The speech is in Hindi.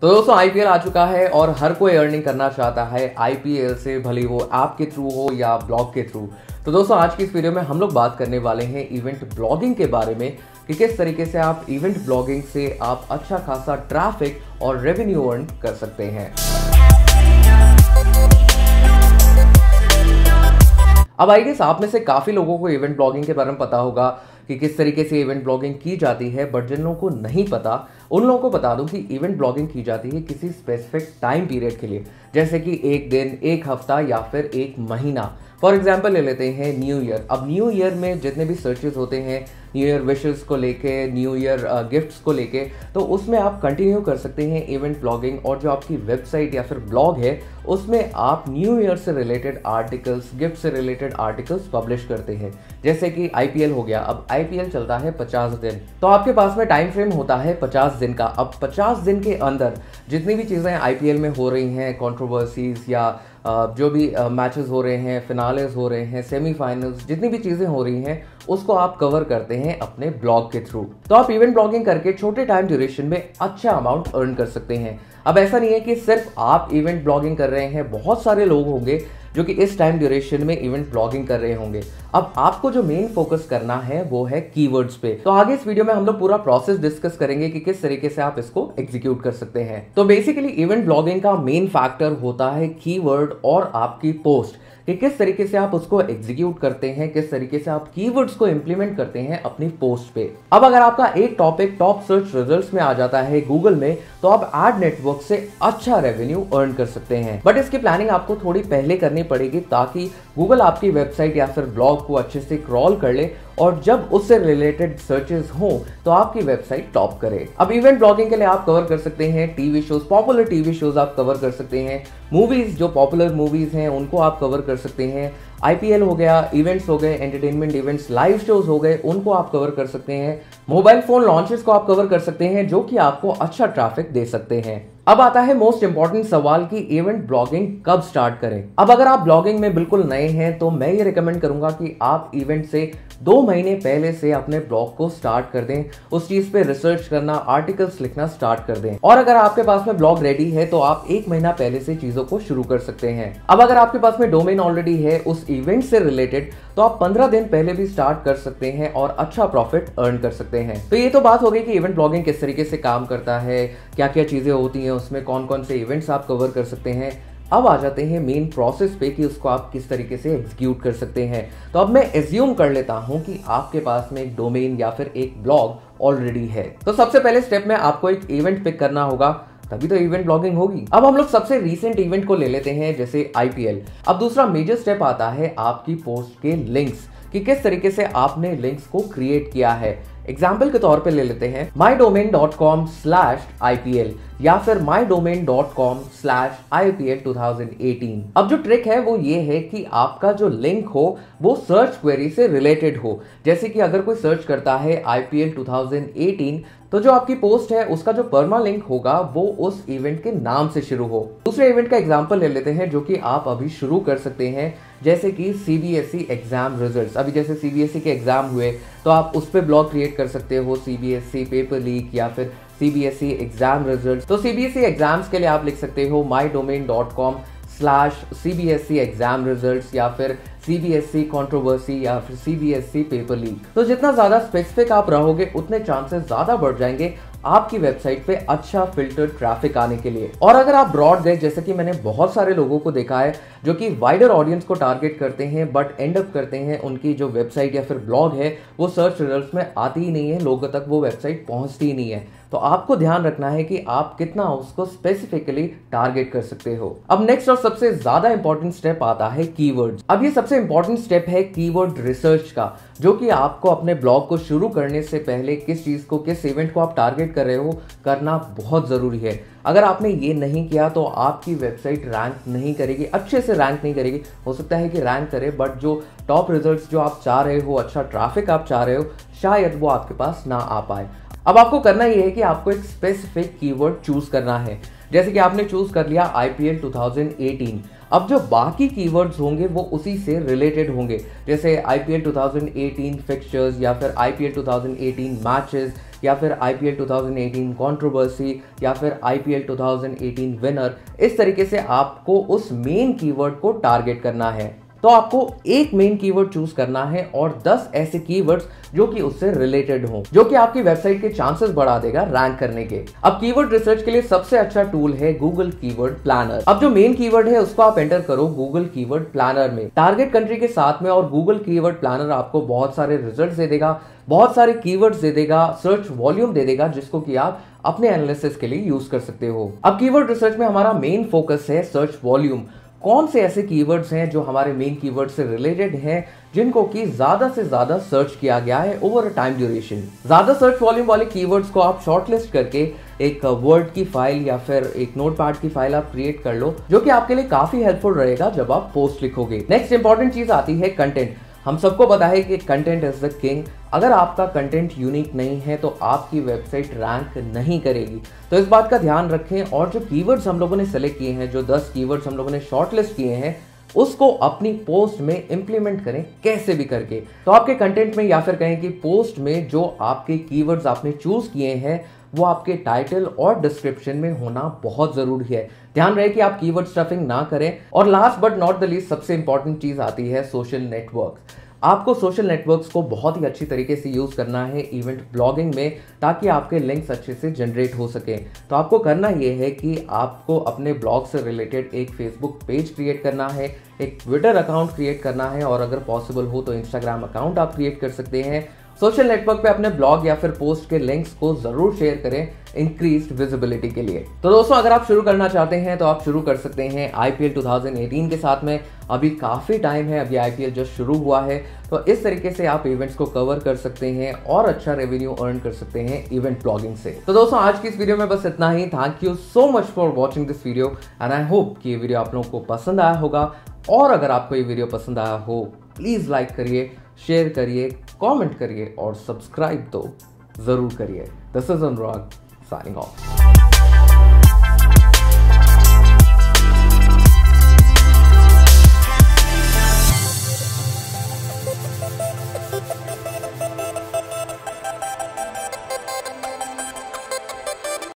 तो दोस्तों आईपीएल आ चुका है और हर कोई अर्निंग करना चाहता है आईपीएल से, भले वो ऐप के थ्रू हो या ब्लॉग के थ्रू। तो दोस्तों आज की इस वीडियो में हम लोग बात करने वाले हैं इवेंट ब्लॉगिंग के बारे में कि किस तरीके से आप इवेंट ब्लॉगिंग से आप अच्छा खासा ट्रैफिक और रेवेन्यू अर्न कर सकते हैं। अब आई गेस आप में से काफी लोगों को इवेंट ब्लॉगिंग के बारे में पता होगा कि किस तरीके से इवेंट ब्लॉगिंग की जाती है, बट जिन लोगों को नहीं पता उन लोगों को बता दूं कि इवेंट ब्लॉगिंग की जाती है किसी स्पेसिफिक टाइम पीरियड के लिए, जैसे कि एक दिन, एक हफ्ता या फिर एक महीना। फॉर एग्जाम्पल ले लेते हैं न्यू ईयर। अब न्यू ईयर में जितने भी सर्चेस होते हैं न्यू ईयर विशेस को लेके, न्यू ईयर गिफ्ट्स को लेके, तो उसमें आप कंटिन्यू कर सकते हैं इवेंट ब्लॉगिंग। और जो आपकी वेबसाइट या फिर ब्लॉग है उसमें आप न्यू ईयर से रिलेटेड आर्टिकल्स, गिफ्ट से रिलेटेड आर्टिकल्स पब्लिश करते हैं। जैसे कि आईपीएल हो गया, अब आईपीएल चलता है 50 दिन, तो आपके पास में टाइम फ्रेम होता है 50 दिन का। अब 50 दिन के अंदर जितनी भी चीज़ें आईपीएल में हो रही हैं, कंट्रोवर्सीज या जो भी मैचेस हो रहे हैं, फिनालेस हो रहे हैं, सेमीफाइनल्स, जितनी भी चीज़ें हो रही हैं उसको आप कवर करते हैं अपने ब्लॉग के थ्रू। तो आप इवेंट ब्लॉगिंग करके छोटे टाइम ड्यूरेशन में अच्छा अमाउंट अर्न कर सकते हैं। अब ऐसा नहीं है कि सिर्फ आप इवेंट ब्लॉगिंग कर रहे हैं, बहुत सारे लोग होंगे जो कि इस टाइम ड्यूरेशन में इवेंट ब्लॉगिंग कर रहे होंगे। अब आपको जो मेन फोकस करना है वो है कीवर्ड्स पे। तो आगे इस वीडियो में हम लोग पूरा प्रोसेस डिस्कस करेंगे कि किस तरीके से आप इसको एग्जीक्यूट कर सकते हैं। तो बेसिकली इवेंट ब्लॉगिंग का मेन फैक्टर होता है कीवर्ड और आपकी पोस्ट, कि किस तरीके से आप उसको एग्जीक्यूट करते हैं, किस तरीके से आप कीवर्ड्स को इंप्लीमेंट करते हैं अपनी पोस्ट पे। अब अगर आपका एक टॉपिक टॉप सर्च रिजल्ट्स में आ जाता है गूगल में, तो आप एड नेटवर्क से अच्छा रेवेन्यू अर्न कर सकते हैं। बट इसकी प्लानिंग आपको थोड़ी पहले करनी पड़ेगी ताकि गूगल आपकी वेबसाइट या फिर ब्लॉग को अच्छे से क्रॉल कर ले और जब उससे रिलेटेड सर्चेस हो तो आपकी वेबसाइट टॉप करे। अब इवेंट ब्लॉगिंग के लिए आप कवर कर सकते हैं TV shows, popular TV shows आप कवर कर सकते हैं, मूवीज, जो पॉपुलर मूवीज हैं उनको आप कवर कर सकते हैं, आईपीएल हो गया, इवेंट्स हो गए, एंटरटेनमेंट इवेंट्स, लाइव शोज हो गए, उनको आप कवर कर सकते हैं, मोबाइल फोन लॉन्चेस को आप कवर कर सकते हैं जो कि आपको अच्छा ट्रैफिक दे सकते हैं। अब आता है मोस्ट इंपॉर्टेंट सवाल कि इवेंट ब्लॉगिंग कब स्टार्ट करें। अब अगर आप ब्लॉगिंग में बिल्कुल नए हैं तो मैं ये रिकमेंड करूंगा कि आप इवेंट से 2 महीने पहले से अपने ब्लॉग को स्टार्ट कर दें, उस चीज पे रिसर्च करना, आर्टिकल्स लिखना स्टार्ट कर दें। और अगर आपके पास में ब्लॉग रेडी है तो आप 1 महीना पहले से चीजों को शुरू कर सकते हैं। अब अगर आपके पास में डोमेन ऑलरेडी है उस इवेंट से रिलेटेड, तो आप 15 दिन पहले भी स्टार्ट कर सकते हैं और अच्छा प्रॉफिट अर्न कर सकते हैं। तो ये तो बात हो गई कि इवेंट ब्लॉगिंग किस तरीके से काम करता है, क्या क्या चीजें होती हैं उसमें, कौन कौन से इवेंट्स आप कवर कर सकते हैं। अब आ जाते हैं मेन प्रोसेस पे कि उसको आप किस तरीके से एग्जीक्यूट कर सकते हैं। तो अब मैं एज्यूम कर लेता हूं कि आपके पास में एक डोमेन या फिर एक ब्लॉग ऑलरेडी है। तो सबसे पहले स्टेप में आपको एक इवेंट पिक करना होगा, तभी तो इवेंट ब्लॉगिंग होगी। अब हम लोग सबसे रीसेंट इवेंट को ले लेते हैं, जैसे आईपीएल। अब दूसरा मेजर स्टेप आता है आपकी पोस्ट के लिंक्स, कि किस तरीके से आपने लिंक्स को क्रिएट किया है। एग्जाम्पल के तौर पे ले लेते हैं mydomain.com/IPL या फिर mydomain.com/IPL 2018। अब जो ट्रिक है वो ये है कि आपका जो लिंक हो वो सर्च क्वेरी से रिलेटेड हो। जैसे कि अगर कोई सर्च करता है IPL 2018 तो जो आपकी पोस्ट है उसका जो पर्मा लिंक होगा वो उस इवेंट के नाम से शुरू हो। दूसरे इवेंट का एग्जांपल ले लेते हैं जो कि आप अभी शुरू कर सकते हैं, जैसे कि सीबीएसई एग्जाम रिजल्ट्स। अभी जैसे सीबीएसई के एग्जाम हुए तो आप उस पर ब्लॉग क्रिएट कर सकते हो, सीबीएसई पेपर लीक या फिर सीबीएसई एग्जाम रिजल्ट्स। तो सीबीएसई एग्जाम्स के लिए आप लिख सकते हो mydomain.com/CBSE एग्जाम रिजल्ट्स या फिर सीबीएसई कंट्रोवर्सी या फिर सीबीएसई पेपर लीक। तो जितना ज्यादा स्पेसिफिक आप रहोगे उतने चांसेस ज्यादा बढ़ जाएंगे आपकी वेबसाइट पे अच्छा फिल्टर ट्रैफिक आने के लिए। और अगर आप ब्रॉड गए, जैसे कि मैंने बहुत सारे लोगों को देखा है जो कि वाइडर ऑडियंस को टारगेट करते हैं बट एंड अप करते हैं उनकी जो वेबसाइट या फिर ब्लॉग है वो सर्च रिजल्ट्स में आती ही नहीं है, लोगों तक वो वेबसाइट पहुंचती ही नहीं है। तो आपको ध्यान रखना है कि आप कितना उसको स्पेसिफिकली टारगेट कर सकते हो। अब नेक्स्ट और सबसे ज्यादा इंपॉर्टेंट स्टेप आता है कीवर्ड्स। अब ये सबसे इंपॉर्टेंट स्टेप है कीवर्ड रिसर्च का, जो कि आपको अपने ब्लॉग को शुरू करने से पहले किस चीज को, किस इवेंट को आप टारगेट कर रहे हो, करना बहुत जरूरी है। अगर आपने ये नहीं किया तो आपकी वेबसाइट रैंक नहीं करेगी, अच्छे से रैंक नहीं करेगी। हो सकता है कि रैंक करे बट जो टॉप रिजल्ट्स जो आप चाह रहे हो, अच्छा ट्रैफिक आप चाह रहे हो, शायद वो आपके पास ना आ पाए। अब आपको करना ये है कि आपको एक स्पेसिफिक कीवर्ड चूज करना है। जैसे कि आपने चूज कर लिया IPL 2018। अब जो बाकी कीवर्ड्स होंगे वो उसी से रिलेटेड होंगे, जैसे IPL 2018 फिक्चर्स या फिर IPL 2018 मैचेस या फिर IPL 2018 कंट्रोवर्सी या फिर IPL 2018 विनर। इस तरीके से आपको उस मेन कीवर्ड को टारगेट करना है। तो आपको एक मेन कीवर्ड चूज करना है और 10 ऐसे कीवर्ड्स जो कि उससे रिलेटेड हों, जो कि आपकी वेबसाइट के चांसेस बढ़ा देगा रैंक करने के। अब कीवर्ड रिसर्च के लिए सबसे अच्छा टूल है गूगल कीवर्ड प्लानर। अब जो मेन कीवर्ड है उसको आप एंटर करो गूगल कीवर्ड प्लानर में, टारगेट कंट्री के साथ में, और गूगल कीवर्ड प्लानर आपको बहुत सारे रिजल्ट्स दे देगा, बहुत सारे कीवर्ड्स दे देगा, सर्च वॉल्यूम दे देगा, जिसको कि आप अपने एनालिसिस के लिए यूज कर सकते हो। अब कीवर्ड रिसर्च में हमारा मेन फोकस है सर्च वॉल्यूम। कौन से ऐसे कीवर्ड्स हैं जो हमारे मेन कीवर्ड से रिलेटेड हैं, जिनको कि ज्यादा से ज्यादा सर्च किया गया है ओवर अ टाइम ड्यूरेशन। ज्यादा सर्च वॉल्यूम वाले कीवर्ड्स को आप शॉर्टलिस्ट करके एक वर्ड की फाइल या फिर एक नोटपैड की फाइल आप क्रिएट कर लो, जो कि आपके लिए काफी हेल्पफुल रहेगा जब आप पोस्ट लिखोगे। नेक्स्ट इंपॉर्टेंट चीज आती है कंटेंट। हम सबको पता है कि कंटेंट इज द किंग। अगर आपका कंटेंट यूनिक नहीं है तो आपकी वेबसाइट रैंक नहीं करेगी। तो इस बात का ध्यान रखें, और जो कीवर्ड्स हम लोगों ने सेलेक्ट किए हैं, जो 10 कीवर्ड्स हम लोगों ने शॉर्टलिस्ट किए हैं, उसको अपनी पोस्ट में इंप्लीमेंट करें कैसे भी करके। तो आपके कंटेंट में या फिर कहें कि पोस्ट में जो आपके कीवर्ड्स आपने चूज किए हैं वो आपके टाइटल और डिस्क्रिप्शन में होना बहुत जरूरी है। ध्यान रहे कि आप कीवर्ड स्टफिंग ना करें। और last but not the least सबसे इंपॉर्टेंट चीज आती है सोशल नेटवर्क्स। आपको सोशल नेटवर्क्स को बहुत ही अच्छी तरीके से यूज करना है इवेंट ब्लॉगिंग में, ताकि आपके लिंक्स अच्छे से जनरेट हो सके। तो आपको करना यह है कि आपको अपने ब्लॉग से रिलेटेड एक फेसबुक पेज क्रिएट करना है, एक ट्विटर अकाउंट क्रिएट करना है, और अगर पॉसिबल हो तो इंस्टाग्राम अकाउंट आप क्रिएट कर सकते हैं। सोशल नेटवर्क पे अपने ब्लॉग या फिर पोस्ट के लिंक्स को जरूर शेयर करें इंक्रीज्ड विजिबिलिटी के लिए। तो दोस्तों, अगर आप शुरू करना चाहते हैं तो आप शुरू कर सकते हैं IPL 2018 के साथ में। अभी काफी टाइम है, अभी IPL जस्ट शुरू हुआ है। तो इस तरीके से आप इवेंट्स को कवर कर सकते हैं और अच्छा रेवेन्यू अर्न कर सकते हैं इवेंट ब्लॉगिंग से। तो दोस्तों, आज की इस वीडियो में बस इतना ही। Thank you so much for watching this video and I hope कि ये वीडियो आप लोगों को पसंद आया होगा। और अगर आपको ये वीडियो पसंद आया हो, प्लीज लाइक करिए, शेयर करिए, कमेंट करिए और सब्सक्राइब तो जरूर करिए। This is Anurag signing off.